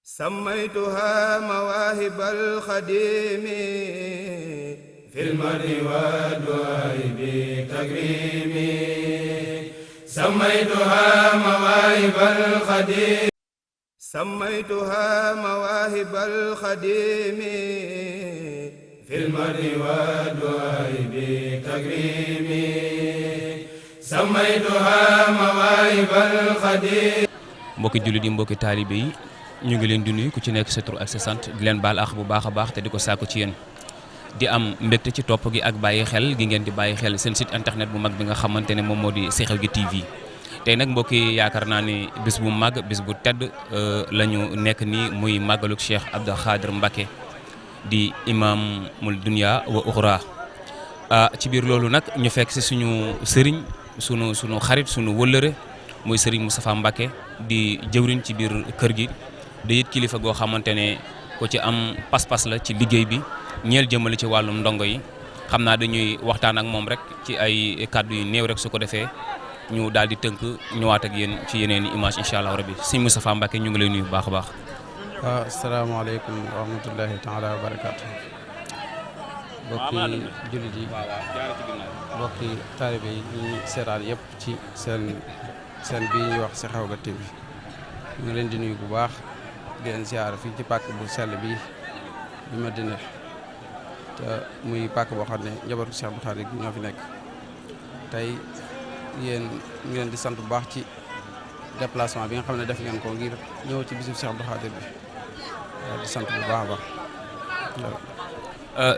سميتها مواهب الخديم في المرء والدعاء بتكريم سميتها مواهب الخديم سميتها مواهب الخديم في المرء والدعاء بتكريم سميتها مواهب الخديم. mbokki jullit yi mbokki taalibe yi ñu ngi leen di nuyu ku ci nekk sa tur ak sa sant di leen baal àq bu baax a baax te di ko sàkku ci yéen di am mbégte ci topp gi ak bàyyi xel gi ngeen di bàyyi xel seen site internet bu mag bi nga xamante ne moom moo di Sekhawgui TV. tey nag mbokk yi yaakaar naa ni bis bu mag bis bu tedd la ñu nekk nii muy màggaluk Cheikh Abdou Khadr Mbacké di imaamul dunya wa uxra ci biir loolu nag ñu fekk si suñu sëriñ sunu xarit sunu wëllëre muy sëriñ Moustapha Mbacké di jëwriñ ci biir kër gi di it kilifa goo xamante ne ko ci am pas-pas la ci liggéey bi ñeel jëmale ci wàllum ndongo yi xam naa dañuy waxtaan ak moom rek ci ay kàddu yu néew rek su ko defee ñu daal di tënk ñëwaat ak yéen ci yeneen i image incha allah rabbi sëriñ Moustapha Mbacké ñu ngi lay nuyu bu baax a baax. waaw asalaamaaleykum wa rahmatullahi taala wa barakaatu. mbokki jullit yi mbokki taalibe yi ñu seetaan yëpp ci seen bii ñuy wax Sekhawgui TV ñu ngi leen di nuyu bu baax di leen siyaar fii ci pàkk bu sell bi Madina te muy pàkk boo xam ne njabootu Cheikh Abdou Khadr gi ñoo fi nekk tey yéen ñu ngi leen di sant bu baax ci déplacement bi nga xam ne def ngeen ko ngir ñëw ci bisu Cheikh Abdou Khadr bi di sant bu baax a baax.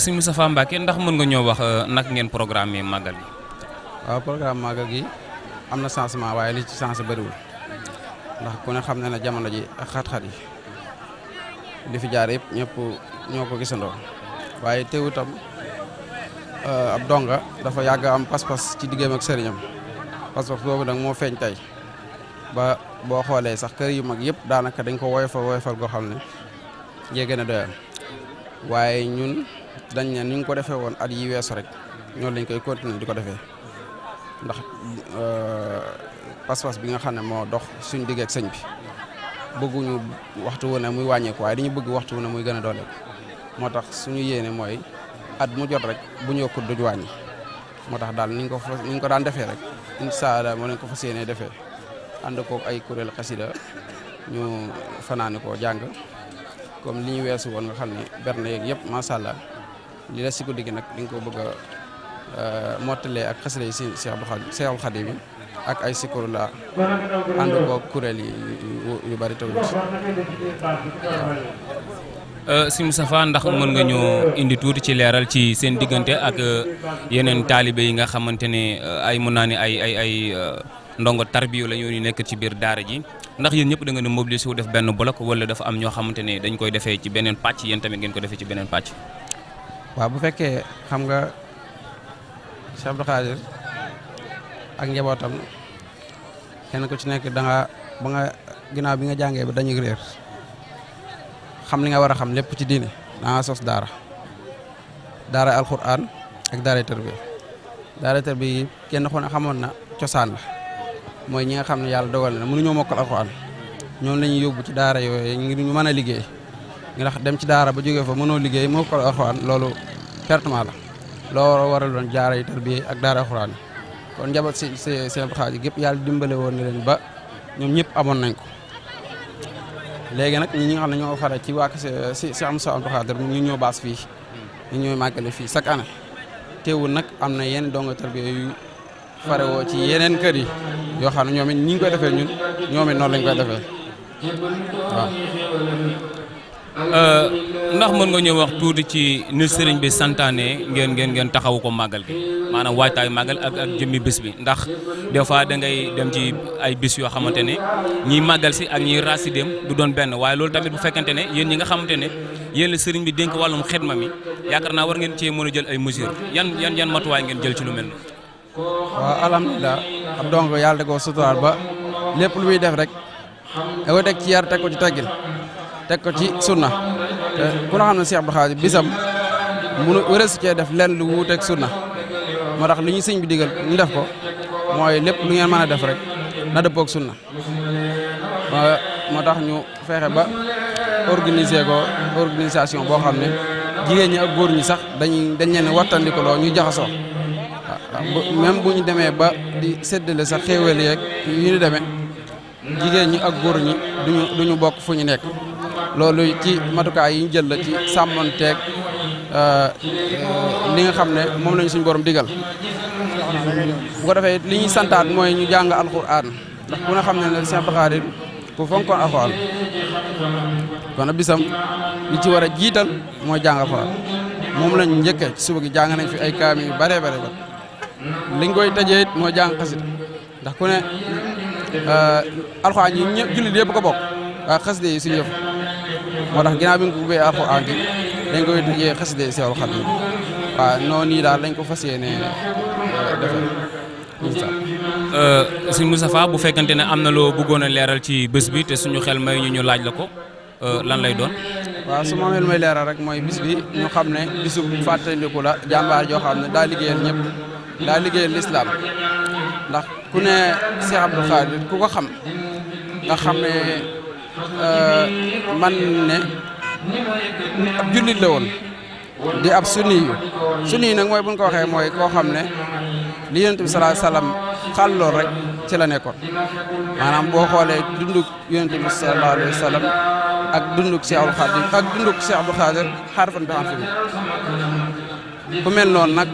sëñ Moustapha Mbacké ndax mën nga ñoo wax nag ngeen programme màggal gi. waaw programme màggal gi am na changement waaye li ci changé bëriwul ndax ku ne xam na ne jamono ji ak xat-xat yi li fi jaar yëpp ñëpp ñoo ko gisandoo waaye teewu tam ab donga dafa yàgg am pas-pas ci diggéem ak sëriñam pas-pas boobu nag moo feeñ tey ba boo xoolee sax kër yu mag yëpp daanaka dañ ko woyofal goo xam ne jéggi na doyam waaye ñun dañ ne ni ñu ko defee woon at yi weesu rek ñoonu lañ koy continuer di ko defee ndax pas-pas bi nga xam ne moo dox suñ digg ak sëñ bi bëgguñu waxtu wu ne muy wàññeeku waaye dañu bëgg waxtu wu ne muy gën a dooleeku moo tax suñu yéene mooy at mu jot rek bu ñu yokkut duñ wàññi moo tax daal ni ñu ko daan defee rek incha allah moo leen ko fas yéenee defee ànd koog ay kuréel xasida ñu fanaani koo jàng comme li ñu weesu woon nga xam ne berne yeeg yëpp macha allah li la si guddi gi nag dañ ko bëgg a mottalee ak xasida yi si Seexul Xadiim bi ak ay sikuru la ànd koog kuréel yi yu bari tawut. sëñ Moustapha ndax mën nga ñoo indi tuuti ci leeral ci seen diggante ak yeneen taalibe yi nga xamante ne ay mën naa ne ay ndongo tarbiyu la ñu nekk ci biir daara ji ndax yéen ñëpp da nga ne mobilisé wu def benn bloc wala dafa am ñoo xamante ne dañ koy defee ci beneen pàcc yéen tamit ngeen ko defee ci beneen pàcc. waaw bu fekkee xam nga Cheikh Abdou Khadr ak njabootam kenn ku ci nekk ba nga ginnaaw bi nga jàngee ba dañuy réer xam li nga war a xam lépp ci diine da nga sos daara alquran ak daara tarbiya kenn xone xamoon na cosaan la mooy ñi nga xam ne yàlla dogal na mënuñoo mokkal alquran ñoom la ñuy yóbbu ci daara yooyu ngir ñu mën a liggéey ndax dem ci daara ba jógee fa mënoo liggéey mokkal alquran loolu pertement la loolu waral doon daara yi tarbiya ak daara alquran kon njaboot si Abdou Khadr gépp yàlla dimbale woon na leen ba ñoom ñëpp amoon nañ ko léegi nag ñi nga xam ne ñoo fare ci waa si am sa Abdou Khadr ñu ñoo baas fii ñu ñooy màggale fii chaque année teewul nag am na yenn donga tarbiya yu fare woo ci yeneen kër yi yoo xam ne ñoom it ñi ngi koy defee ñun ñoom it noonu lañ koy defee waaw. ndax mën nga ñëw wax tuuti ci ni sëriñ bi santaane ngeen taxawu ko màggal gi maanaam waajtaayu màggal ak jëmmi bés bi ndax des fois da ngay dem ci ay bis yoo xamante ne ñiy màggal si ak ñiy raasi dem du doon benn waaye loolu tamit bu fekkente ne yéen ñi nga xamante ne yéen la sëriñ bi dénk wàllum xidma mi yaakaar naa war ngeen cee mën a jël ay mesures yan matuwaay ngeen jël ci lu mel noonu. waaw alhamdulilah ab donc yàlla da koo suturaal ba lépp lu muy def rek da koy teg ci yar teg ko ci teggin teg ko ci sunna te ku na xam ne Cheikh Abdou Khadr bisam munu wërës cee def lenn lu wuuteeg sunna moo tax li ñu sëñ bi digal ñu def ko mooy lépp lu ngeen mën a def rek na dëppoog sunna moo tax ñu fexe ba organiser ko organisation boo xam ne jigéen ñi ak góor ñi sax dañ leen wattandikuloo ñu jaxasoo même bu ñu demee ba di séddale sax xéewal yeeg yu ñu demee jigéen ñi ak góor ñi duñu bokk fu ñu nekk loolu ci matukaay yi ñu jël la ci sàmmonteeg li nga xam ne moom lañu suñu borom digal bu ko defee li ñuy santaat mooy ñu jàng alxuraan ndax ku ne xam ne ne Sëñ Abdou Khadre ku fonkoon alxuraan kon bisam li ci war a jiital mooy jàng alxuraan moom lañ njëkkee ci suba gi jàng nañ fi ay kaami yu bare ba liñ koy tëjee it mooy jàng xasida ndax ku ne alxuraan yi ñëpp jullit yëpp ko bokk waaye xasida yi suñu yëf moo tax ginnaaw bi nga ko ubbee alxuraan gi dañ koy tëjee xasida yi Seexul Xadiim waaw noonu nii daal lañ ko fas yéene defee sëñ Moustapha bu fekkante ne am na loo bëggoon a leeral ci bés bi te suñu xel may ñu laaj la ko lan lay doon. waaw su ma mel may leeral rek mooy bis bi ñu xam ne bisu fàttaliku la jàmbaar joo xam ne daa liggéeyal ñëpp daa liggéeyal lislaam ndax ku ne Cheikh Abdou Khadre ku ko xam nga xam ne man ne ab jullit la woon di ab sunni yu nag mooy buñ ko waxee mooy koo xam ne li yonent bi sallallahu alayhi wasallam xàlloon rek ci la nekkoon maanaam boo xoolee dunduk yonent bi sallallahu alayhi wasallam ak dunduk Cheikhul Khadim ak dunduk Cheikh Abdou Khadre xarfan bi xam fi ku mel noonu nag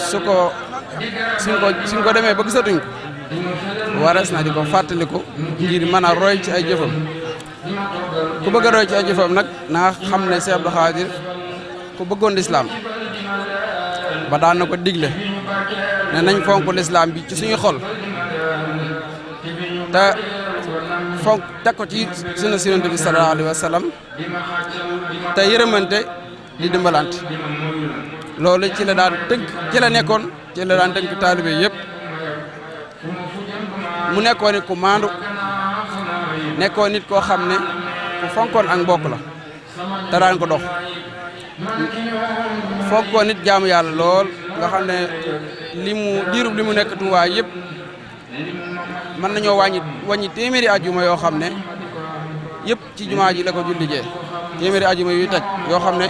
suñ ko demee ba gisatuñ ko warees na di ko fàttaliku ngir mën a roy ci ay jëfam ku bëgg a roy ci ay jëfam nag na nga xam ne Cheikh Abdou Khadre ku bëggoon lislaam ba daan na ko digle ne nañ fonk lislaam bi ci suñu xol te fonk teg ko ci sunna si Yonent bi sallallahu alayhi wa sallam te yërëmante di dimbalante loolu ci la daan tënk ci la nekkoon ci la daan tënk taalibe yëpp mu nekkoon nit ku maandu nekkoon nit koo xam ne ku fonkoon ak mbokk la te daan ko dox fonkoon nit jaamu yàlla lool nga xam ne diirub li mu nekk Tuubaa yëpp mën nañoo wàññi téeméeri ajjuma yoo xam ne yëpp ci jumaa ji la ko julli jee téeméeri ajjuma yuy teg yoo xam ne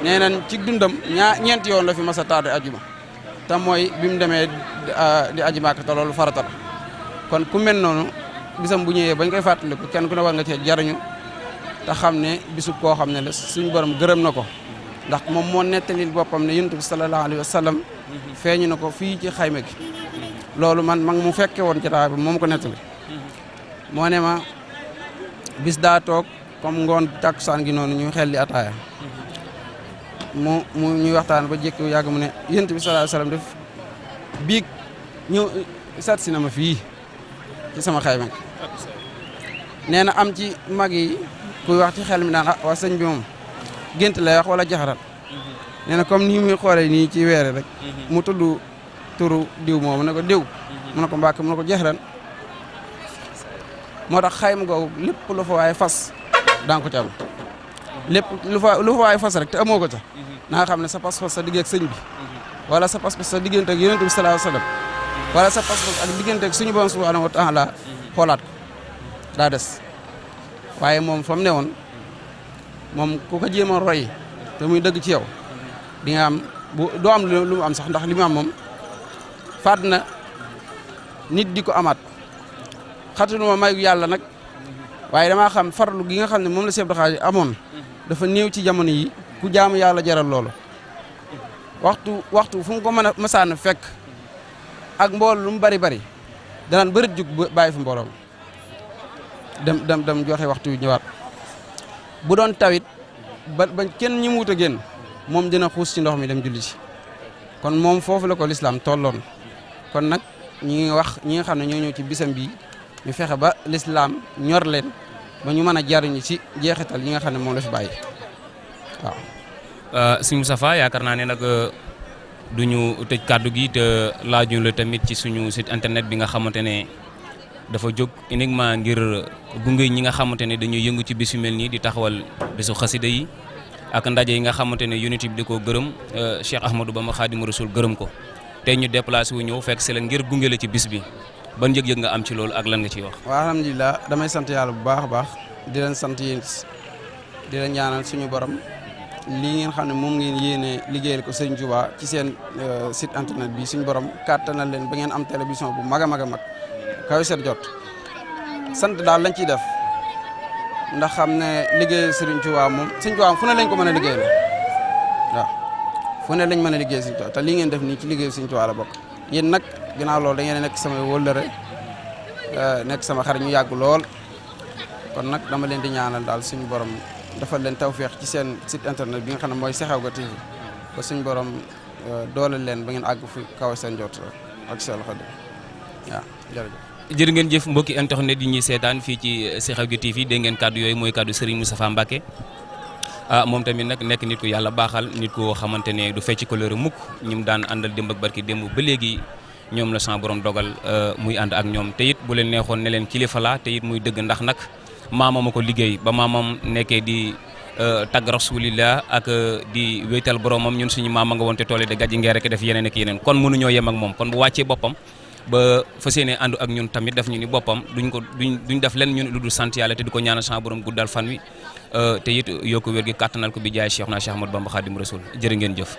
nee nañ ci dundam ñeenti yoon la fi mas a tardé ajjuma te mooy bi mu demee di aji Màkka te loolu farata la kon ku mel noonu bisam bu ñëwee bañ koy fàttaliku kenn ku ne war nga cee jariñu te xam ne bisu koo xam ne la suñu borom gërëm na ko ndax moom moo nettalil boppam ne Yonent bi sallallahu alayhi wa sallam feeñu na ko fii ci xayma gi loolu man mu fekke woon jotaay bi moom ko nettali moo ne ma bis daa toog comme ngoon takkusaan gi noonu ñu xel li ataaya mu ñuy waxtaan ba jékki yàgg mu ne Yonent bi sallallahu alayhi wa sallam def biig ñëw sat si na ma fii ci sama xayma gi nee na am ci mag yi kuy wax ci xel mi naan waa sëñ bi moom gént lay wax wala jaxaral nee na comme nii muy xoolee nii ci weere rek mu tudd turu diw moomu ne ko diw mu ne ko Mbàkke mu ne ko jaxaral moo tax xayma googu lépp lu fa waaye fas danga ko ci am lépp lu fa waaye fas rek te amoo ko ca na nga xam ne sa pas-pas sa digg ak sëñ bi wala sa pas-pas sa diggante ak Yonent bi sallallahu alayhi wasallam wala sa pas-pas ak diggante ak suñu Boroom subhanahu wa ta'ala xoolaat ko daa des waaye moom fa mu ne woon moom ku ko jéem a roy te muy dëgg ci yow di nga am doo am lu mu am sax ndax li mu am moom faat na nit di ko amaat xatunu ma mayu yàlla nag waaye damaa xam farlu gi nga xam ne moom la Cheikh Abdou Khadre amoon dafa néew ci jamono yi ku jaamu yàlla jaral loolu waxtu fu mu ko mën a masaan fekk ak mbool lu mu bari danaan bërit jug bàyyi fa mbooloom dem joxe waxtu yu ñëwaat bu doon tawit ba kenn ñi mu wut a génn moom dina xuus ci ndox mi dem julli ci kon moom foofu la ko lislaam tolloon kon nag ñi ngi wax ñi nga xam ne ñoo ñëw ci bisam bi ñu fexe ba lislaam ñor leen ba ñu mën a jariñu ci jeexital yi nga xam ne moom la fi bàyyi waaw. Sëñ Moustapha yaakaar naa ne nag du ñu tëj kàddu gi te laaju la tamit ci suñu site internet bi nga xamante ne dafa jóg uniquement ngir gunge ñi nga xamante ne dañuy yëngu ci bis yu mel nii di taxawal bisu xasida yi ak ndaje yi nga xamante ne unité bi di ko gërëm Cheikh Ahmadou Bamba Khadimu Rasul gërëm ko tey ñu déplacé wu ñëw fekk si la ngir gunge la ci bis bi ban yëg-yëg nga am ci loolu ak lan nga ciy wax. waaw alhamdulilah damay sant yàlla bu baax a baax di leen sant yéen di leen ñaanal suñu borom lii ngeen xam ne moom ngeen yéene liggéeyal ko Sëriñ Tuubaa ci seen site internet bi suñu borom kàttanal leen ba ngeen am télévision bu mag a mag a mag kaw set jot sant daal lañ ciy def ndax xam ne liggéey Sëriñ Tuubaa moom Sëriñ Tuubaa fu ne lañ ko mën a liggéeyal waaw fu ne lañ mën a liggéey Sëriñ Tuubaa te lii ngeen def nii ci liggéey Sëriñ Tuubaa la bokk yéen nag ginnaaw loolu da ngeen nekk sama wóllëre nekk sama xarit ñu yàgg lool kon nag dama leen di ñaanal daal suñu borom defal leen tawféex ci seen site internet bi nga xam ne mooy Sekhawgui TV ba suñu borom dooleel leen ba ngeen àgg fu kaw seen jot ak seen xel waaw jërëjëf. jërë ngeen jëf mbokki internet yi ñuy seetaan fii ci Sekhawgui TV dégg ngeen kàddu yooyu mooy kàddu Serigne Moustapha Mbacké moom tamit nag nekk nit ku yàlla baaxal nit ko xamante ne du fecc couleur mukk ñi mu daan àndal démb ak barki démb ba léegi ñoom la sama borom dogal muy ànd ak ñoom te it bu leen neexoon ne leen kilifa la te it muy dëgg ndax nag maamam a ko liggéey ba maamam nekkee di tagg rasulillah ak di wéytal boromam ñun suñu maama nga woon te tool yi de gàjji ngee rek def yeneen ak yeneen kon mënuñoo yem ak moom kon bu wàccee boppam ba fas yéene ànd ak ñun tamit def ñu ni boppam duñ def len ñun lu dul sant yàlla te di ko ñaanal sama borom guddal fan wi te it yokku wér gi kàttanal ko bi jaay Cheikh na Cheikh Ahmadou Bamba Khadim Rasoul jërë ngeen jëf.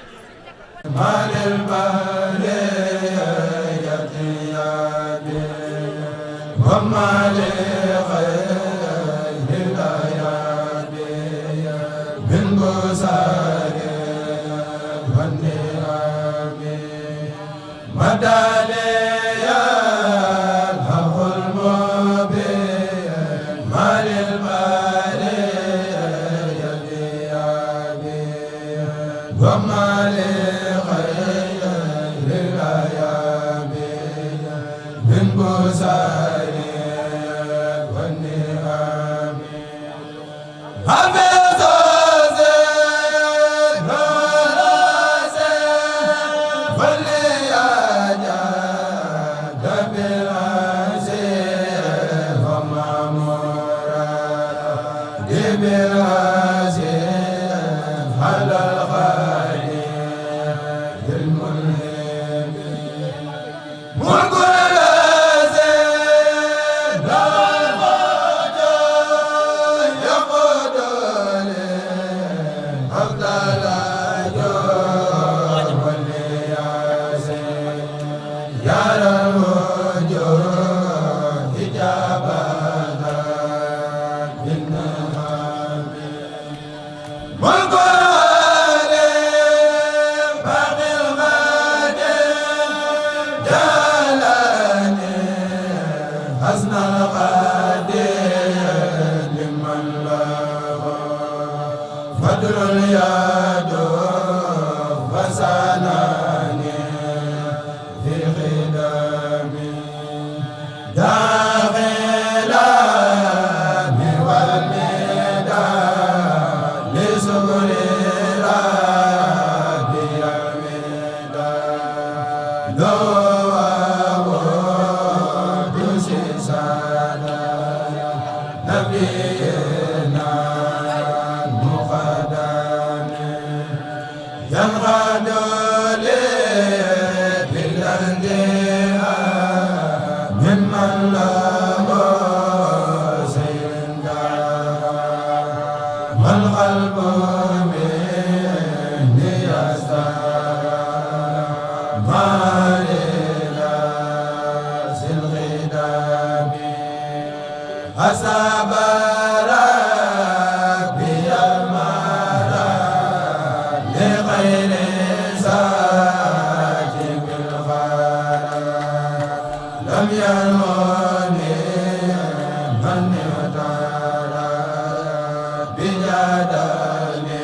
bi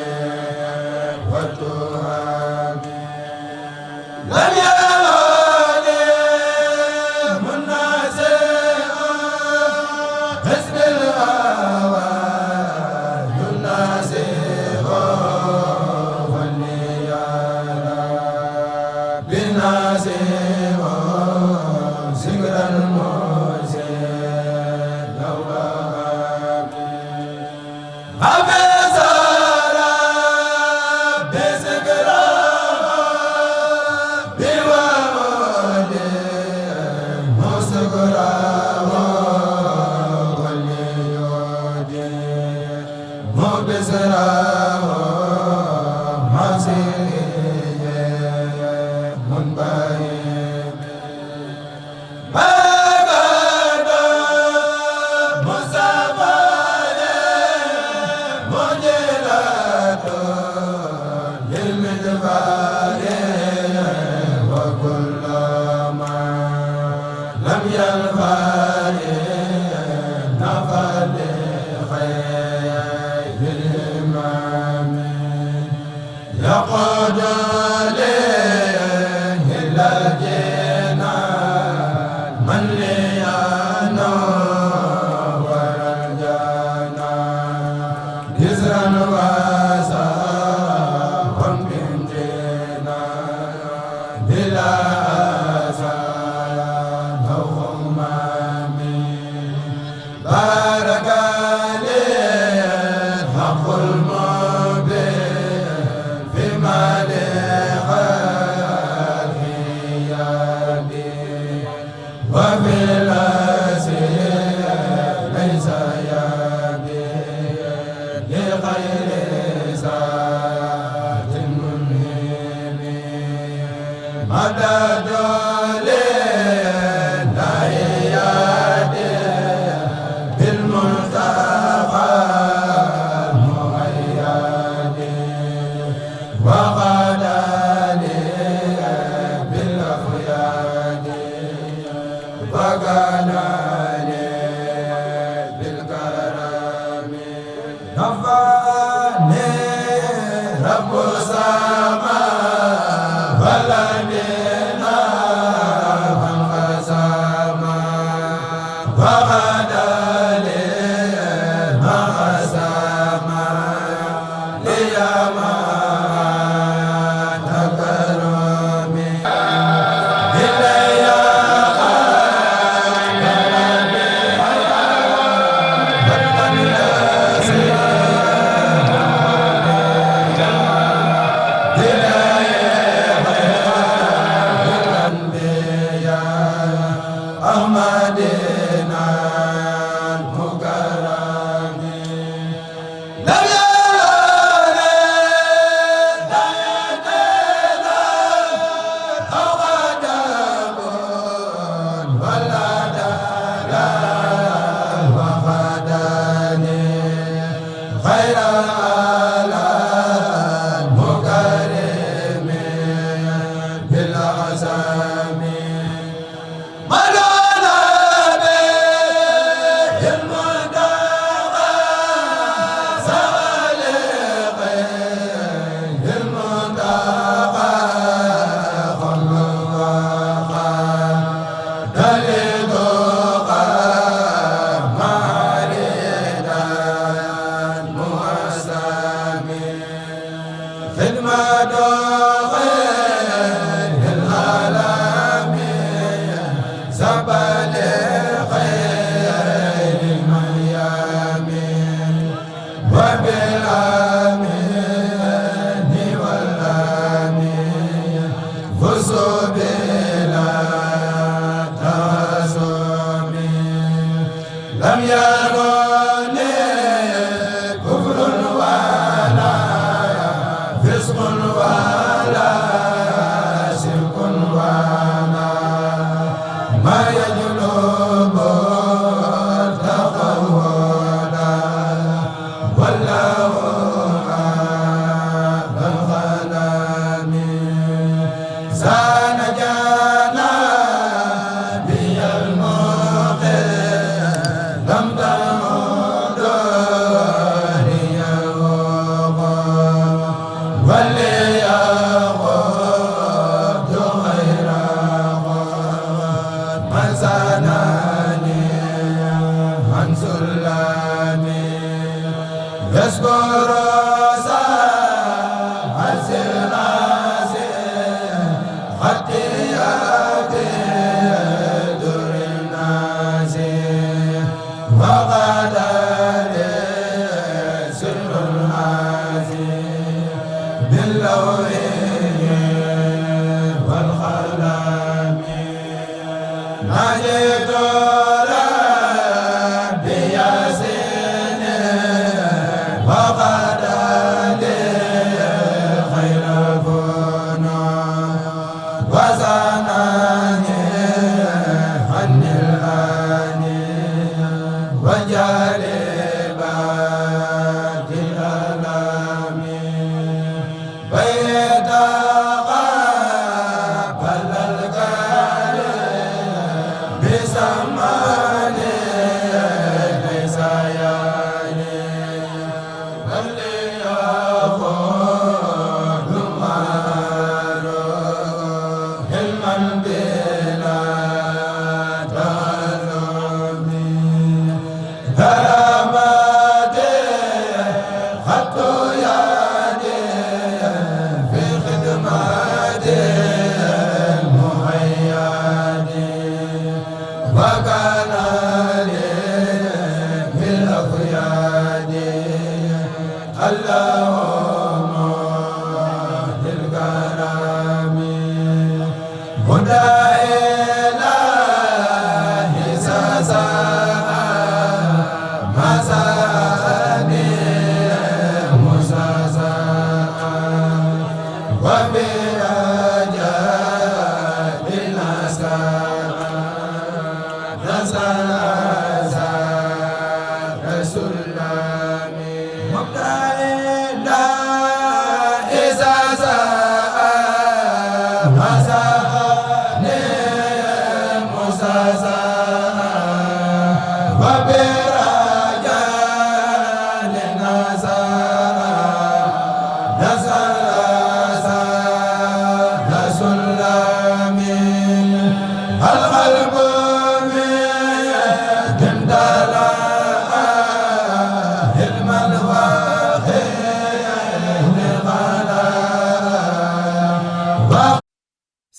wa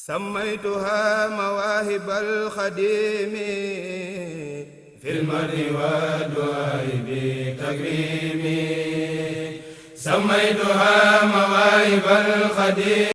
سميتها مواهب الخديم في المرء والدعاء بتكريم سميتها مواهب الخديم